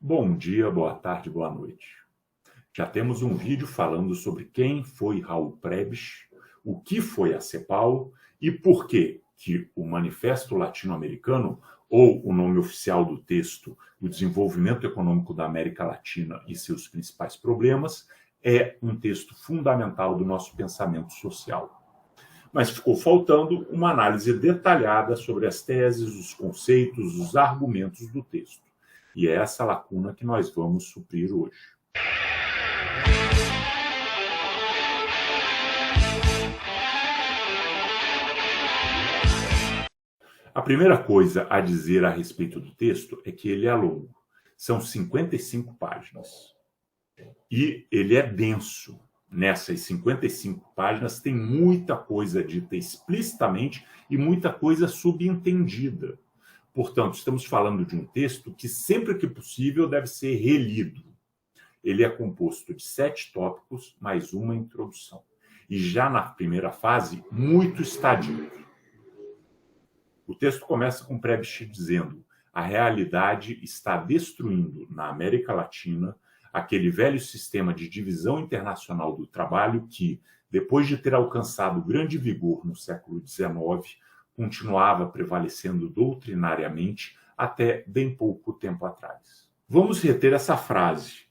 Bom dia, boa tarde, boa noite. Já temos um vídeo falando sobre quem foi Raul Prebisch, o que foi a CEPAL e por que o Manifesto Latino-Americano, ou o nome oficial do texto, O Desenvolvimento Econômico da América Latina e seus Principais Problemas, é um texto fundamental do nosso pensamento social. Mas ficou faltando uma análise detalhada sobre as teses, os conceitos, os argumentos do texto. E é essa lacuna que nós vamos suprir hoje. A primeira coisa a dizer a respeito do texto é que ele é longo. São 55 páginas. E ele é denso. Nessas 55 páginas tem muita coisa dita explicitamente e muita coisa subentendida. Portanto, estamos falando de um texto que, sempre que possível, deve ser relido. Ele é composto de 7 tópicos, mais uma introdução. E já na primeira fase, muito está dito. O texto começa com Prebisch dizendo: a realidade está destruindo na América Latina aquele velho sistema de divisão internacional do trabalho que, depois de ter alcançado grande vigor no século XIX, continuava prevalecendo doutrinariamente até bem pouco tempo atrás. Vamos reter essa frase,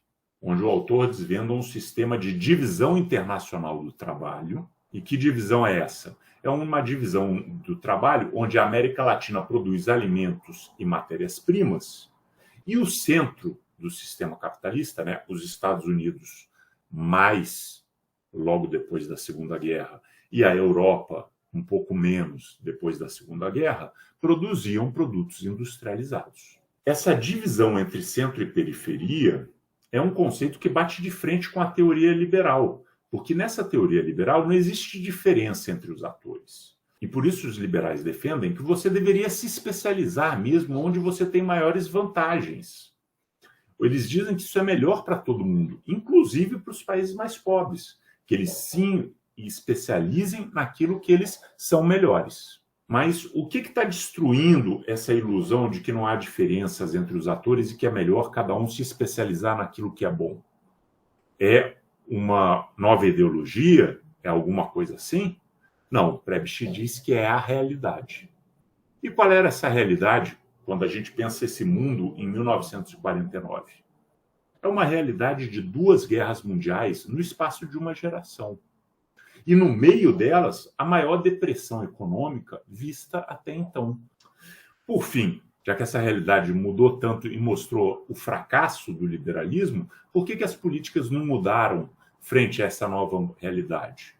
onde o autor desvenda um sistema de divisão internacional do trabalho. E que divisão é essa? É uma divisão do trabalho onde a América Latina produz alimentos e matérias-primas e o centro do sistema capitalista, os Estados Unidos, mais logo depois da Segunda Guerra, e a Europa, um pouco menos depois da Segunda Guerra, produziam produtos industrializados. Essa divisão entre centro e periferia é um conceito que bate de frente com a teoria liberal, porque nessa teoria liberal não existe diferença entre os atores. E por isso os liberais defendem que você deveria se especializar mesmo onde você tem maiores vantagens. Eles dizem que isso é melhor para todo mundo, inclusive para os países mais pobres, que eles sim especializem naquilo que eles são melhores. Mas o que está destruindo essa ilusão de que não há diferenças entre os atores e que é melhor cada um se especializar naquilo que é bom? É uma nova ideologia? É alguma coisa assim? Não, Prebisch diz que é a realidade. E qual era essa realidade quando a gente pensa esse mundo em 1949? É uma realidade de 2 guerras mundiais no espaço de uma geração. E no meio delas, a maior depressão econômica vista até então. Por fim, já que essa realidade mudou tanto e mostrou o fracasso do liberalismo, por que as políticas não mudaram frente a essa nova realidade?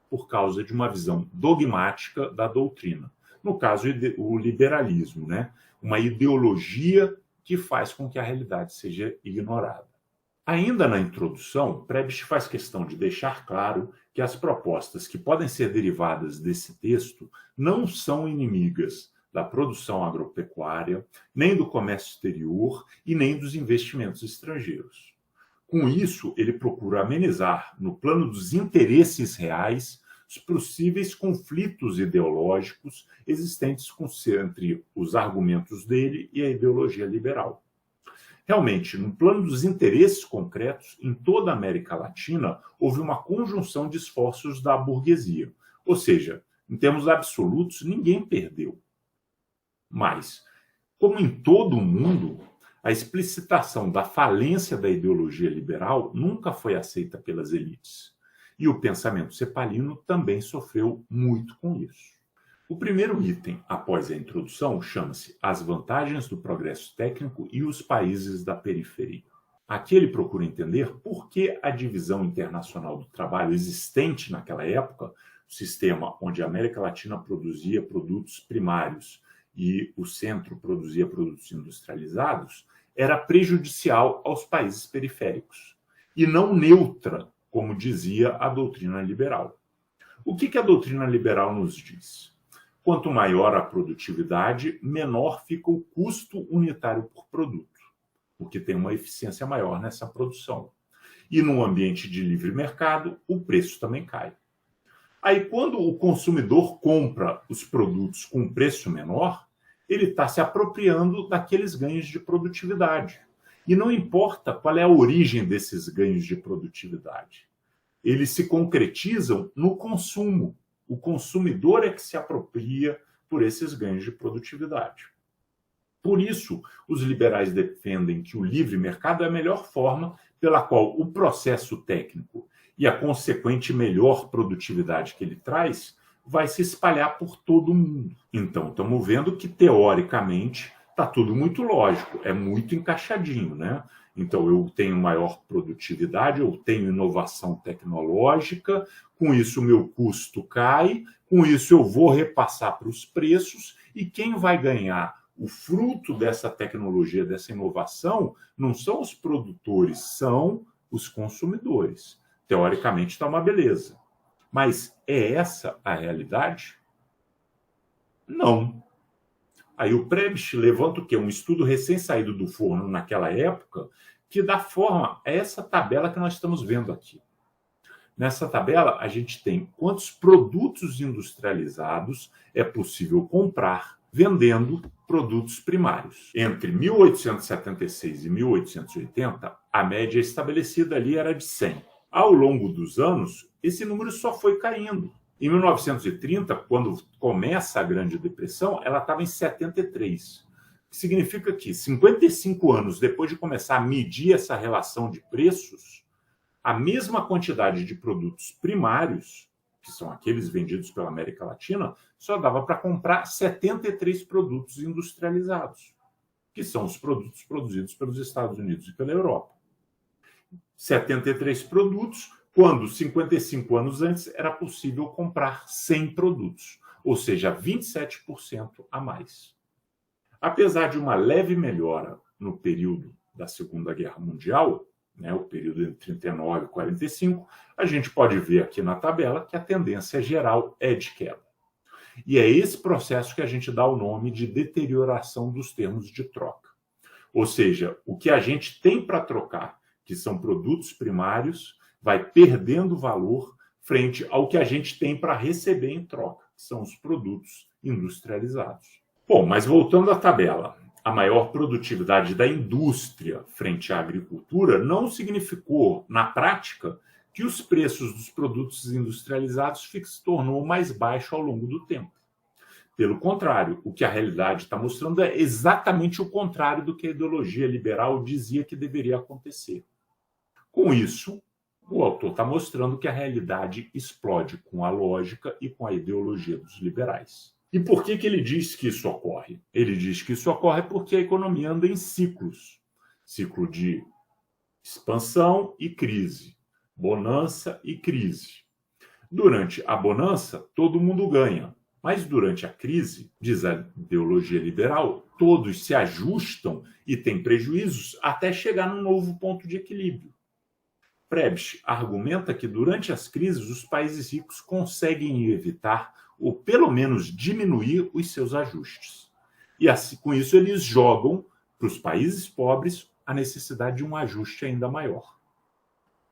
Por causa de uma visão dogmática da doutrina. No caso, o liberalismo, uma ideologia que faz com que a realidade seja ignorada. Ainda na introdução, Prebisch faz questão de deixar claro que as propostas que podem ser derivadas desse texto não são inimigas da produção agropecuária, nem do comércio exterior e nem dos investimentos estrangeiros. Com isso, ele procura amenizar, no plano dos interesses reais, os possíveis conflitos ideológicos existentes entre os argumentos dele e a ideologia liberal. Realmente, no plano dos interesses concretos, em toda a América Latina, houve uma conjunção de esforços da burguesia. Ou seja, em termos absolutos, ninguém perdeu. Mas, como em todo o mundo, a explicitação da falência da ideologia liberal nunca foi aceita pelas elites. E o pensamento cepalino também sofreu muito com isso. O primeiro item, após a introdução, chama-se As vantagens do progresso técnico e os países da periferia. Aqui ele procura entender por que a divisão internacional do trabalho existente naquela época, o sistema onde a América Latina produzia produtos primários e o centro produzia produtos industrializados, era prejudicial aos países periféricos e não neutra, como dizia a doutrina liberal. O que a doutrina liberal nos diz? Quanto maior a produtividade, menor fica o custo unitário por produto, porque tem uma eficiência maior nessa produção. E num ambiente de livre mercado, o preço também cai. Aí, quando o consumidor compra os produtos com um preço menor, ele está se apropriando daqueles ganhos de produtividade. E não importa qual é a origem desses ganhos de produtividade. Eles se concretizam no consumo. O consumidor é que se apropria por esses ganhos de produtividade. Por isso, os liberais defendem que o livre mercado é a melhor forma pela qual o processo técnico e a consequente melhor produtividade que ele traz vai se espalhar por todo o mundo. Então, estamos vendo que, teoricamente, está tudo muito lógico, é muito encaixadinho, né? Então, eu tenho maior produtividade, eu tenho inovação tecnológica, com isso o meu custo cai, com isso eu vou repassar para os preços, e quem vai ganhar o fruto dessa tecnologia, dessa inovação, não são os produtores, são os consumidores. Teoricamente está uma beleza. Mas é essa a realidade? Não. Aí o Prebisch levanta o quê? Um estudo recém-saído do forno naquela época, que dá forma a essa tabela que nós estamos vendo aqui. Nessa tabela, a gente tem quantos produtos industrializados é possível comprar vendendo produtos primários. Entre 1876 e 1880, a média estabelecida ali era de 100. Ao longo dos anos, esse número só foi caindo. Em 1930, quando começa a Grande Depressão, ela estava em 73. Que significa que 55 anos depois de começar a medir essa relação de preços, a mesma quantidade de produtos primários, que são aqueles vendidos pela América Latina, só dava para comprar 73 produtos industrializados, que são os produtos produzidos pelos Estados Unidos e pela Europa. 73 produtos, quando 55 anos antes era possível comprar 100 produtos, ou seja, 27% a mais. Apesar de uma leve melhora no período da Segunda Guerra Mundial, o período entre 39 e 45, a gente pode ver aqui na tabela que a tendência geral é de queda. E é esse processo que a gente dá o nome de deterioração dos termos de troca. Ou seja, o que a gente tem para trocar, que são produtos primários, vai perdendo valor frente ao que a gente tem para receber em troca, que são os produtos industrializados. Bom, mas voltando à tabela, a maior produtividade da indústria frente à agricultura não significou, na prática, que os preços dos produtos industrializados se tornou mais baixo ao longo do tempo. Pelo contrário, o que a realidade está mostrando é exatamente o contrário do que a ideologia liberal dizia que deveria acontecer. Com isso, o autor está mostrando que a realidade explode com a lógica e com a ideologia dos liberais. E por que ele diz que isso ocorre? Ele diz que isso ocorre porque a economia anda em ciclos. Ciclo de expansão e crise. Bonança e crise. Durante a bonança, todo mundo ganha. Mas durante a crise, diz a ideologia liberal, todos se ajustam e têm prejuízos até chegar num novo ponto de equilíbrio. Prebisch argumenta que durante as crises os países ricos conseguem evitar ou pelo menos diminuir os seus ajustes. E assim, com isso eles jogam para os países pobres a necessidade de um ajuste ainda maior.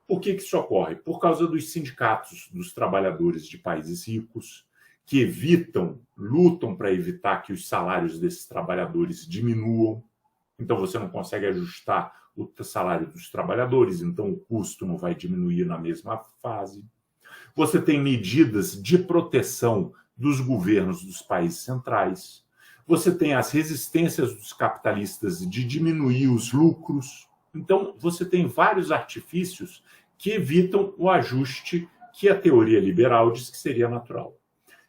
Por que isso ocorre? Por causa dos sindicatos dos trabalhadores de países ricos, que lutam para evitar que os salários desses trabalhadores diminuam. Então você não consegue ajustar o salário dos trabalhadores, então o custo não vai diminuir na mesma fase. Você tem medidas de proteção dos governos dos países centrais. Você tem as resistências dos capitalistas de diminuir os lucros. Então, você tem vários artifícios que evitam o ajuste que a teoria liberal diz que seria natural.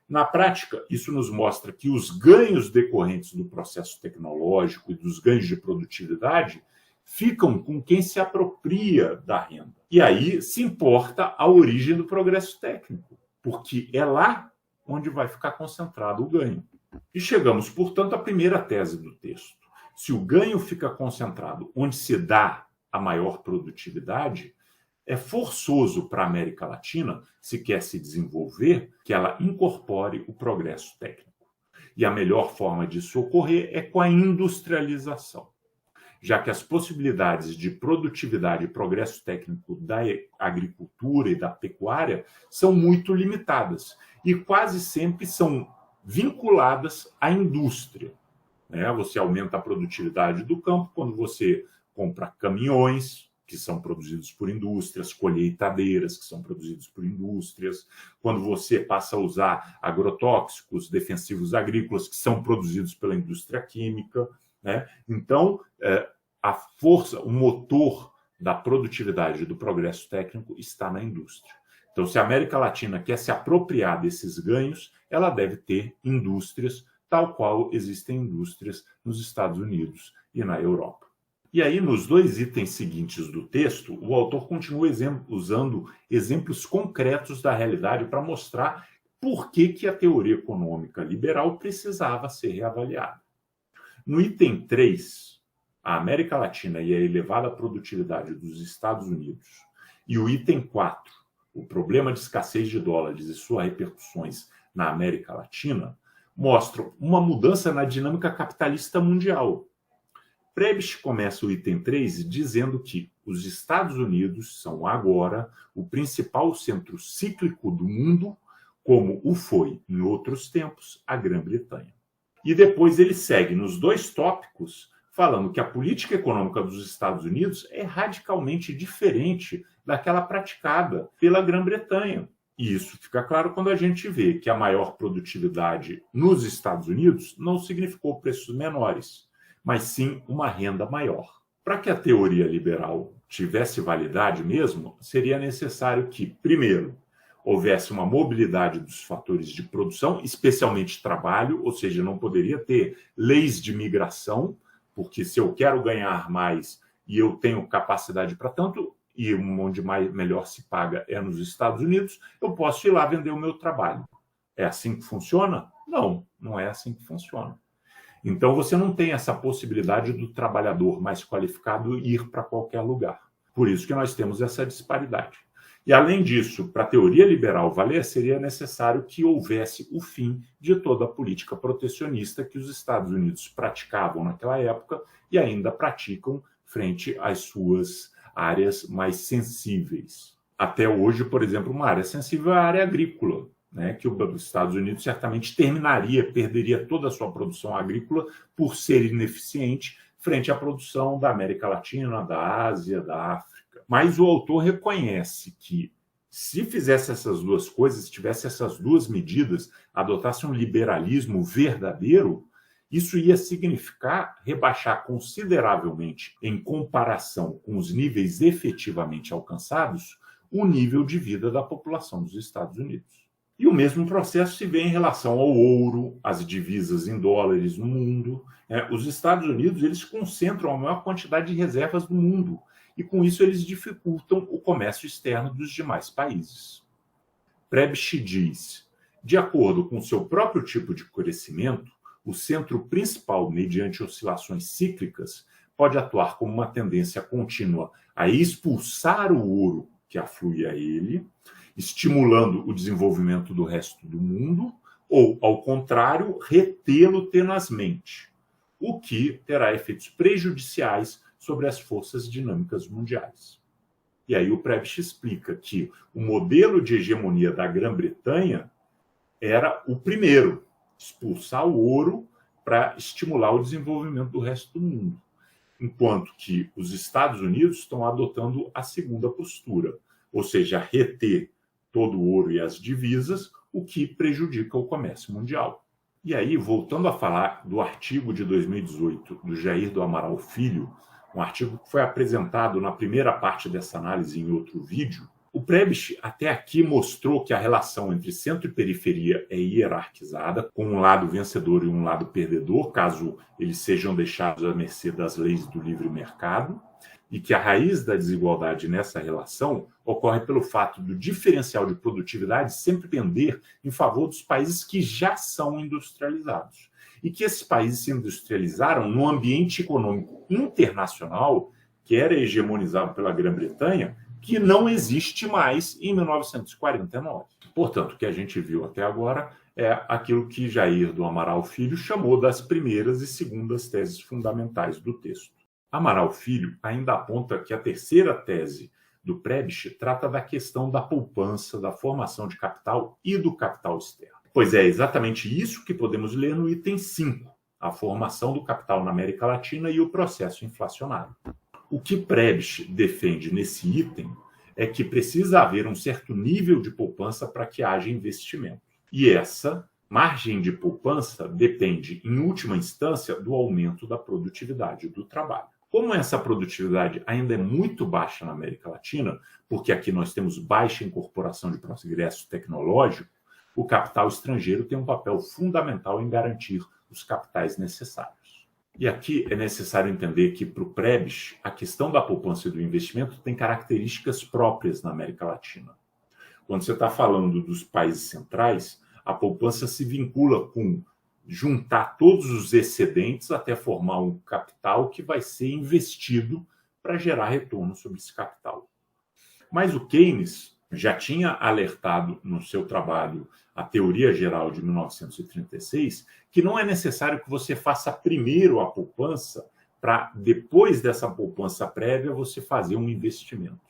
Na prática, isso nos mostra que os ganhos decorrentes do processo tecnológico e dos ganhos de produtividade ficam com quem se apropria da renda. E aí se importa a origem do progresso técnico, porque é lá onde vai ficar concentrado o ganho. E chegamos, portanto, à primeira tese do texto. Se o ganho fica concentrado onde se dá a maior produtividade, é forçoso para a América Latina, se quer se desenvolver, que ela incorpore o progresso técnico. E a melhor forma disso ocorrer é com a industrialização, já que as possibilidades de produtividade e progresso técnico da agricultura e da pecuária são muito limitadas e quase sempre são vinculadas à indústria. Você aumenta a produtividade do campo quando você compra caminhões, que são produzidos por indústrias, colheitadeiras, que são produzidos por indústrias, quando você passa a usar agrotóxicos, defensivos agrícolas, que são produzidos pela indústria química, né? Então, a força, o motor da produtividade e do progresso técnico está na indústria. Então, se a América Latina quer se apropriar desses ganhos, ela deve ter indústrias, tal qual existem indústrias nos Estados Unidos e na Europa. E aí, nos 2 itens seguintes do texto, o autor continua usando exemplos concretos da realidade para mostrar por que a teoria econômica liberal precisava ser reavaliada. No item 3, a América Latina e a elevada produtividade dos Estados Unidos, e o item 4, o problema de escassez de dólares e suas repercussões na América Latina, mostram uma mudança na dinâmica capitalista mundial. Prebisch começa o item 3 dizendo que os Estados Unidos são agora o principal centro cíclico do mundo, como o foi, em outros tempos, a Grã-Bretanha. E depois ele segue nos 2 tópicos, falando que a política econômica dos Estados Unidos é radicalmente diferente daquela praticada pela Grã-Bretanha. E isso fica claro quando a gente vê que a maior produtividade nos Estados Unidos não significou preços menores, mas sim uma renda maior. Para que a teoria liberal tivesse validade mesmo, seria necessário que, primeiro, houvesse uma mobilidade dos fatores de produção, especialmente trabalho, ou seja, não poderia ter leis de migração, porque se eu quero ganhar mais e eu tenho capacidade para tanto, e onde melhor se paga é nos Estados Unidos, eu posso ir lá vender o meu trabalho. É assim que funciona? Não, não é assim que funciona. Então, você não tem essa possibilidade do trabalhador mais qualificado ir para qualquer lugar. Por isso que nós temos essa disparidade. E, além disso, para a teoria liberal valer, seria necessário que houvesse o fim de toda a política protecionista que os Estados Unidos praticavam naquela época e ainda praticam frente às suas áreas mais sensíveis. Até hoje, por exemplo, uma área sensível é a área agrícola, né, que os Estados Unidos certamente perderia toda a sua produção agrícola por ser ineficiente frente à produção da América Latina, da Ásia, da África. Mas o autor reconhece que, se fizesse essas 2 coisas, se tivesse essas 2 medidas, adotasse um liberalismo verdadeiro, isso ia significar rebaixar consideravelmente, em comparação com os níveis efetivamente alcançados, o nível de vida da população dos Estados Unidos. E o mesmo processo se vê em relação ao ouro, às divisas em dólares no mundo. Os Estados Unidos eles concentram a maior quantidade de reservas do mundo e, com isso, eles dificultam o comércio externo dos demais países. Prebisch diz, de acordo com seu próprio tipo de crescimento, o centro principal, mediante oscilações cíclicas, pode atuar como uma tendência contínua a expulsar o ouro que aflui a ele, estimulando o desenvolvimento do resto do mundo, ou, ao contrário, retê-lo tenazmente, o que terá efeitos prejudiciais sobre as forças dinâmicas mundiais. E aí o Prebisch explica que o modelo de hegemonia da Grã-Bretanha era o primeiro, expulsar o ouro para estimular o desenvolvimento do resto do mundo, enquanto que os Estados Unidos estão adotando a segunda postura, ou seja, reter todo o ouro e as divisas, o que prejudica o comércio mundial. E aí, voltando a falar do artigo de 2018 do Jair do Amaral Filho, um artigo que foi apresentado na primeira parte dessa análise em outro vídeo, o Prebisch até aqui mostrou que a relação entre centro e periferia é hierarquizada, com um lado vencedor e um lado perdedor, caso eles sejam deixados à mercê das leis do livre mercado, e que a raiz da desigualdade nessa relação ocorre pelo fato do diferencial de produtividade sempre pender em favor dos países que já são industrializados. E que esses países se industrializaram num ambiente econômico internacional que era hegemonizado pela Grã-Bretanha, que não existe mais em 1949. Portanto, o que a gente viu até agora é aquilo que Jair do Amaral Filho chamou das primeiras e segundas teses fundamentais do texto. Amaral Filho ainda aponta que a terceira tese do Prebisch trata da questão da poupança, da formação de capital e do capital externo. Pois é exatamente isso que podemos ler no item 5, a formação do capital na América Latina e o processo inflacionário. O que Prebisch defende nesse item é que precisa haver um certo nível de poupança para que haja investimento. E essa margem de poupança depende, em última instância, do aumento da produtividade do trabalho. Como essa produtividade ainda é muito baixa na América Latina, porque aqui nós temos baixa incorporação de progresso tecnológico, o capital estrangeiro tem um papel fundamental em garantir os capitais necessários. E aqui é necessário entender que, para o Prebisch, a questão da poupança e do investimento tem características próprias na América Latina. Quando você está falando dos países centrais, a poupança se vincula com juntar todos os excedentes até formar um capital que vai ser investido para gerar retorno sobre esse capital. Mas o Keynes já tinha alertado no seu trabalho A Teoria Geral de 1936 que não é necessário que você faça primeiro a poupança para depois dessa poupança prévia você fazer um investimento.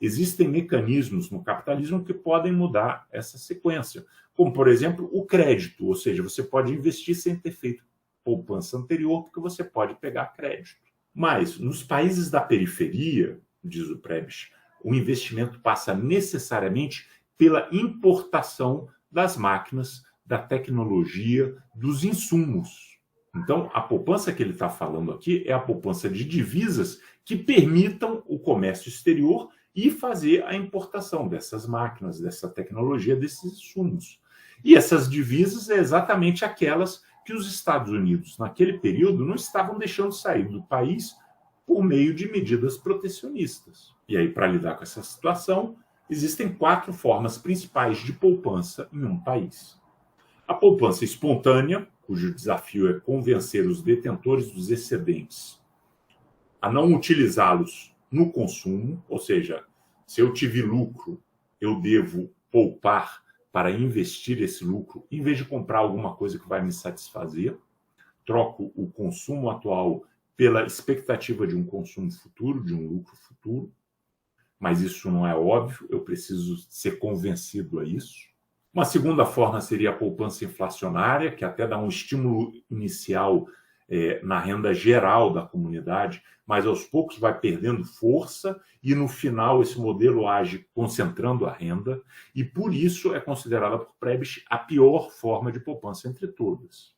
Existem mecanismos no capitalismo que podem mudar essa sequência, como, por exemplo, o crédito, ou seja, você pode investir sem ter feito poupança anterior, porque você pode pegar crédito. Mas, nos países da periferia, diz o Prebisch, o investimento passa necessariamente pela importação das máquinas, da tecnologia, dos insumos. Então, a poupança que ele está falando aqui é a poupança de divisas que permitam o comércio exterior e fazer a importação dessas máquinas, dessa tecnologia, desses insumos. E essas divisas é exatamente aquelas que os Estados Unidos, naquele período, não estavam deixando sair do país por meio de medidas protecionistas. E aí, para lidar com essa situação, existem 4 formas principais de poupança em um país. A poupança espontânea, cujo desafio é convencer os detentores dos excedentes a não utilizá-los no consumo, ou seja, se eu tive lucro, eu devo poupar para investir esse lucro, em vez de comprar alguma coisa que vai me satisfazer. Troco o consumo atual pela expectativa de um consumo futuro, de um lucro futuro. Mas isso não é óbvio, eu preciso ser convencido a isso. Uma segunda forma seria a poupança inflacionária, que até dá um estímulo inicial na renda geral da comunidade, mas aos poucos vai perdendo força e no final esse modelo age concentrando a renda e por isso é considerada por Prebisch a pior forma de poupança entre todas.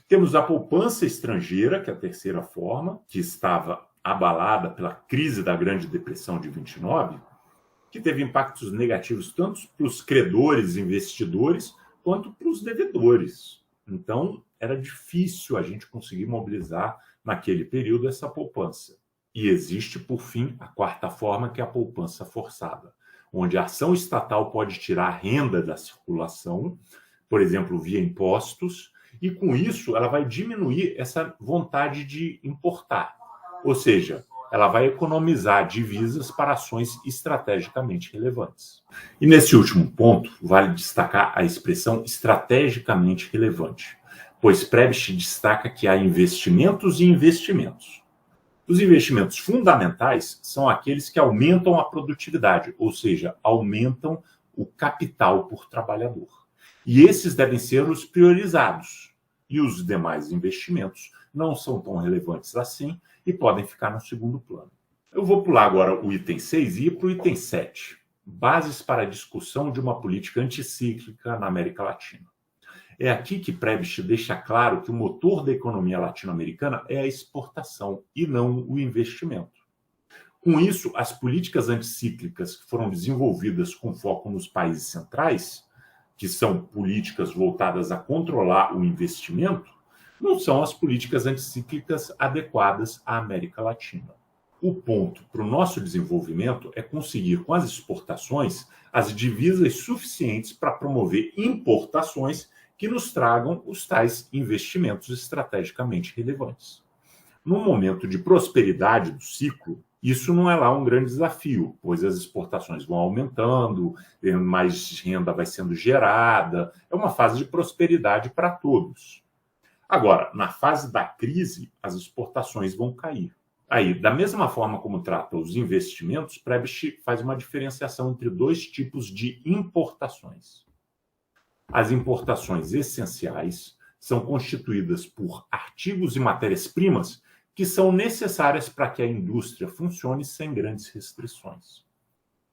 Temos a poupança estrangeira, que é a terceira forma, que estava abalada pela crise da Grande Depressão de 29, que teve impactos negativos tanto para os credores e investidores quanto para os devedores. Então, era difícil a gente conseguir mobilizar naquele período essa poupança. E existe, por fim, a quarta forma, que é a poupança forçada, onde a ação estatal pode tirar renda da circulação, por exemplo, via impostos, e com isso ela vai diminuir essa vontade de importar. Ou seja, ela vai economizar divisas para ações estrategicamente relevantes. E nesse último ponto, vale destacar a expressão estrategicamente relevante, pois Prebisch destaca que há investimentos e investimentos. Os investimentos fundamentais são aqueles que aumentam a produtividade, ou seja, aumentam o capital por trabalhador. E esses devem ser os priorizados. E os demais investimentos não são tão relevantes assim e podem ficar no segundo plano. Eu vou pular agora o item 6 e ir para o item 7. Bases para a discussão de uma política anticíclica na América Latina. É aqui que Prebisch deixa claro que o motor da economia latino-americana é a exportação e não o investimento. Com isso, as políticas anticíclicas que foram desenvolvidas com foco nos países centrais, que são políticas voltadas a controlar o investimento, não são as políticas anticíclicas adequadas à América Latina. O ponto para o nosso desenvolvimento é conseguir com as exportações as divisas suficientes para promover importações que nos tragam os tais investimentos estrategicamente relevantes. No momento de prosperidade do ciclo, isso não é lá um grande desafio, pois as exportações vão aumentando, mais renda vai sendo gerada, é uma fase de prosperidade para todos. Agora, na fase da crise, as exportações vão cair. Aí, da mesma forma como trata os investimentos, Prebisch faz uma diferenciação entre 2 tipos de importações. As importações essenciais são constituídas por artigos e matérias-primas que são necessárias para que a indústria funcione sem grandes restrições.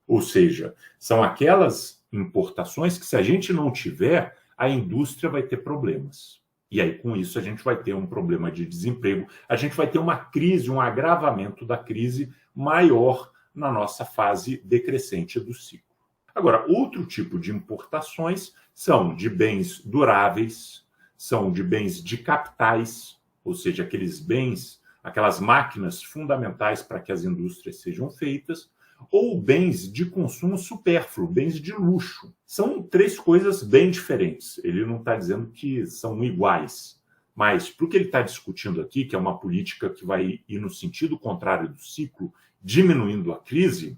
Ou seja, são aquelas importações que, se a gente não tiver, a indústria vai ter problemas. E aí, com isso, a gente vai ter um problema de desemprego, a gente vai ter uma crise, um agravamento da crise maior na nossa fase decrescente do ciclo. Agora, outro tipo de importações são de bens duráveis, são de bens de capitais, ou seja, aqueles bens, aquelas máquinas fundamentais para que as indústrias sejam feitas, ou bens de consumo supérfluo, bens de luxo. São três coisas bem diferentes. Ele não está dizendo que são iguais, mas para o que ele está discutindo aqui, que é uma política que vai ir no sentido contrário do ciclo, diminuindo a crise,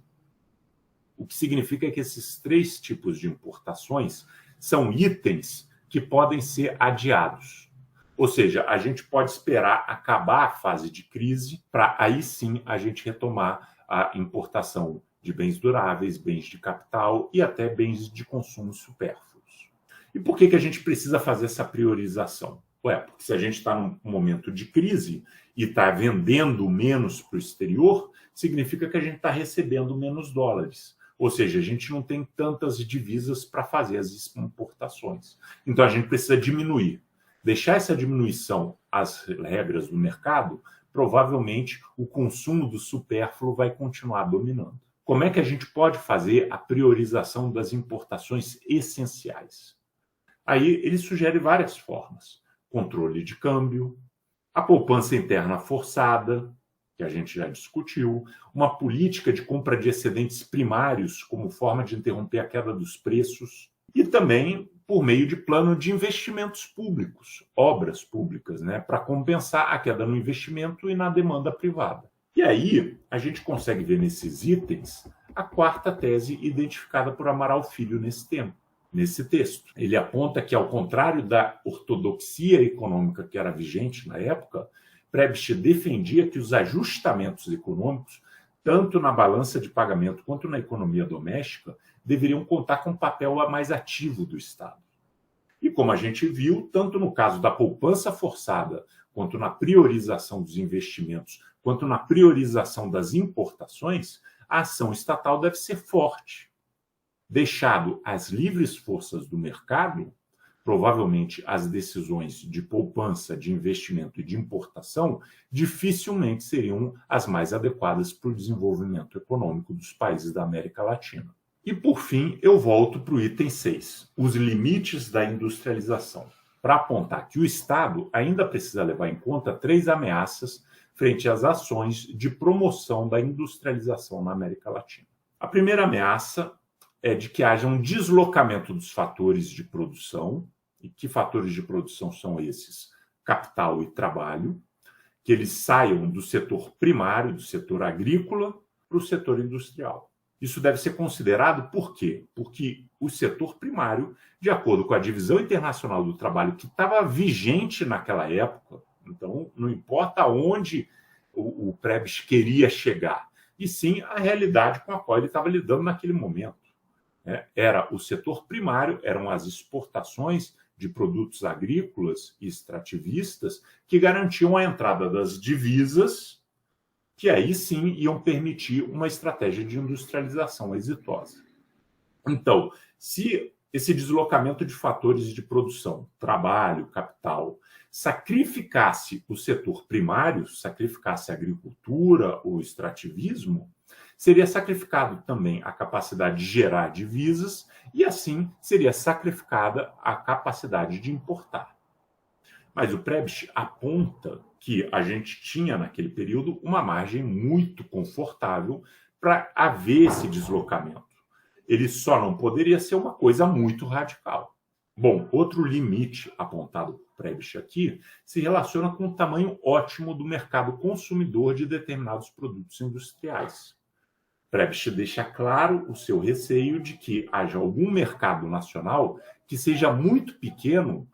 o que significa que esses três tipos de importações são itens que podem ser adiados. Ou seja, a gente pode esperar acabar a fase de crise para aí sim a gente retomar a importação de bens duráveis, bens de capital e até bens de consumo supérfluos. E por que a gente precisa fazer essa priorização? Porque se a gente está num momento de crise e está vendendo menos para o exterior, significa que a gente está recebendo menos dólares. Ou seja, a gente não tem tantas divisas para fazer as importações. Então a gente precisa diminuir. Deixar essa diminuição às regras do mercado, provavelmente o consumo do supérfluo vai continuar dominando. Como é que a gente pode fazer a priorização das importações essenciais? Aí ele sugere várias formas. Controle de câmbio, a poupança interna forçada, que a gente já discutiu, uma política de compra de excedentes primários como forma de interromper a queda dos preços e também por meio de plano de investimentos públicos, obras públicas, para compensar a queda no investimento e na demanda privada. E aí a gente consegue ver nesses itens a quarta tese identificada por Amaral Filho nesse texto. Ele aponta que, ao contrário da ortodoxia econômica que era vigente na época, Prebisch defendia que os ajustamentos econômicos, tanto na balança de pagamento quanto na economia doméstica, deveriam contar com um papel mais ativo do Estado. E como a gente viu, tanto no caso da poupança forçada, quanto na priorização dos investimentos, quanto na priorização das importações, a ação estatal deve ser forte. Deixado às livres forças do mercado, provavelmente as decisões de poupança, de investimento e de importação dificilmente seriam as mais adequadas para o desenvolvimento econômico dos países da América Latina. E, por fim, eu volto para o item 6, os limites da industrialização, para apontar que o Estado ainda precisa levar em conta três ameaças frente às ações de promoção da industrialização na América Latina. A primeira ameaça é de que haja um deslocamento dos fatores de produção. E que fatores de produção são esses? Capital e trabalho, que eles saiam do setor primário, do setor agrícola, para o setor industrial. Isso deve ser considerado por quê? Porque o setor primário, de acordo com a Divisão Internacional do Trabalho, que estava vigente naquela época, então não importa onde o Prebisch queria chegar, e sim a realidade com a qual ele estava lidando naquele momento. Era o setor primário, eram as exportações de produtos agrícolas e extrativistas que garantiam a entrada das divisas, que aí sim iam permitir uma estratégia de industrialização exitosa. Então, se esse deslocamento de fatores de produção, trabalho, capital, sacrificasse o setor primário, sacrificasse a agricultura, o extrativismo, seria sacrificado também a capacidade de gerar divisas e, assim, seria sacrificada a capacidade de importar. Mas o Prebisch aponta que a gente tinha, naquele período, uma margem muito confortável para haver esse deslocamento. Ele só não poderia ser uma coisa muito radical. Bom, outro limite apontado por Prebisch aqui se relaciona com o tamanho ótimo do mercado consumidor de determinados produtos industriais. Prebisch deixa claro o seu receio de que haja algum mercado nacional que seja muito pequeno,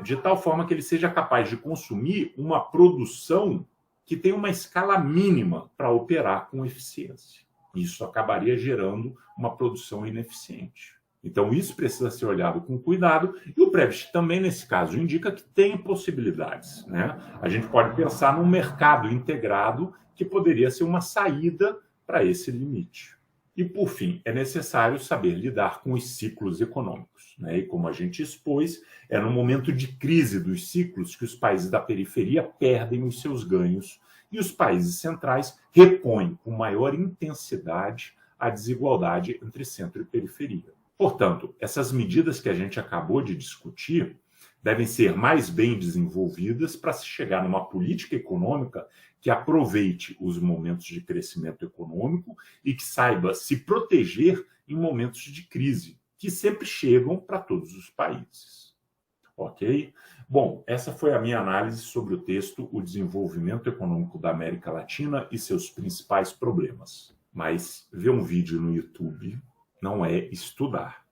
de tal forma que ele seja capaz de consumir uma produção que tem uma escala mínima para operar com eficiência. Isso acabaria gerando uma produção ineficiente. Então, isso precisa ser olhado com cuidado, e o Prebisch também, nesse caso, indica que tem possibilidades, né? A gente pode pensar num mercado integrado que poderia ser uma saída para esse limite. E, por fim, é necessário saber lidar com os ciclos econômicos, né? E como a gente expôs, é no momento de crise dos ciclos que os países da periferia perdem os seus ganhos e os países centrais repõem com maior intensidade a desigualdade entre centro e periferia. Portanto, essas medidas que a gente acabou de discutir devem ser mais bem desenvolvidas para se chegar numa política econômica que aproveite os momentos de crescimento econômico e que saiba se proteger em momentos de crise, que sempre chegam para todos os países. Ok? Bom, essa foi a minha análise sobre o texto O Desenvolvimento Econômico da América Latina e seus principais problemas. Mas ver um vídeo no YouTube não é estudar.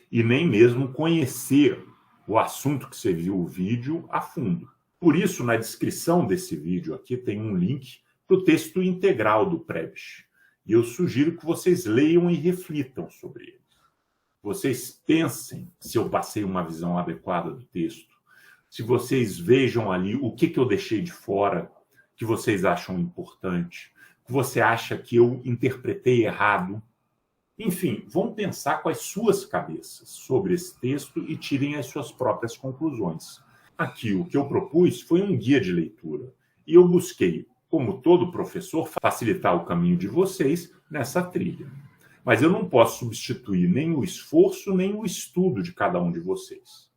E nem mesmo conhecer o assunto que você viu o vídeo a fundo. Por isso, na descrição desse vídeo aqui tem um link para o texto integral do Prebisch. E eu sugiro que vocês leiam e reflitam sobre ele. Vocês pensem se eu passei uma visão adequada do texto. Se vocês vejam ali o que eu deixei de fora, que vocês acham importante, que você acha que eu interpretei errado. Enfim, vão pensar com as suas cabeças sobre esse texto e tirem as suas próprias conclusões. Aqui, o que eu propus foi um guia de leitura. E eu busquei, como todo professor, facilitar o caminho de vocês nessa trilha. Mas eu não posso substituir nem o esforço, nem o estudo de cada um de vocês.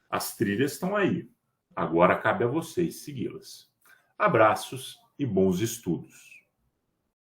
As trilhas estão aí. Agora cabe a vocês segui-las. Abraços e bons estudos.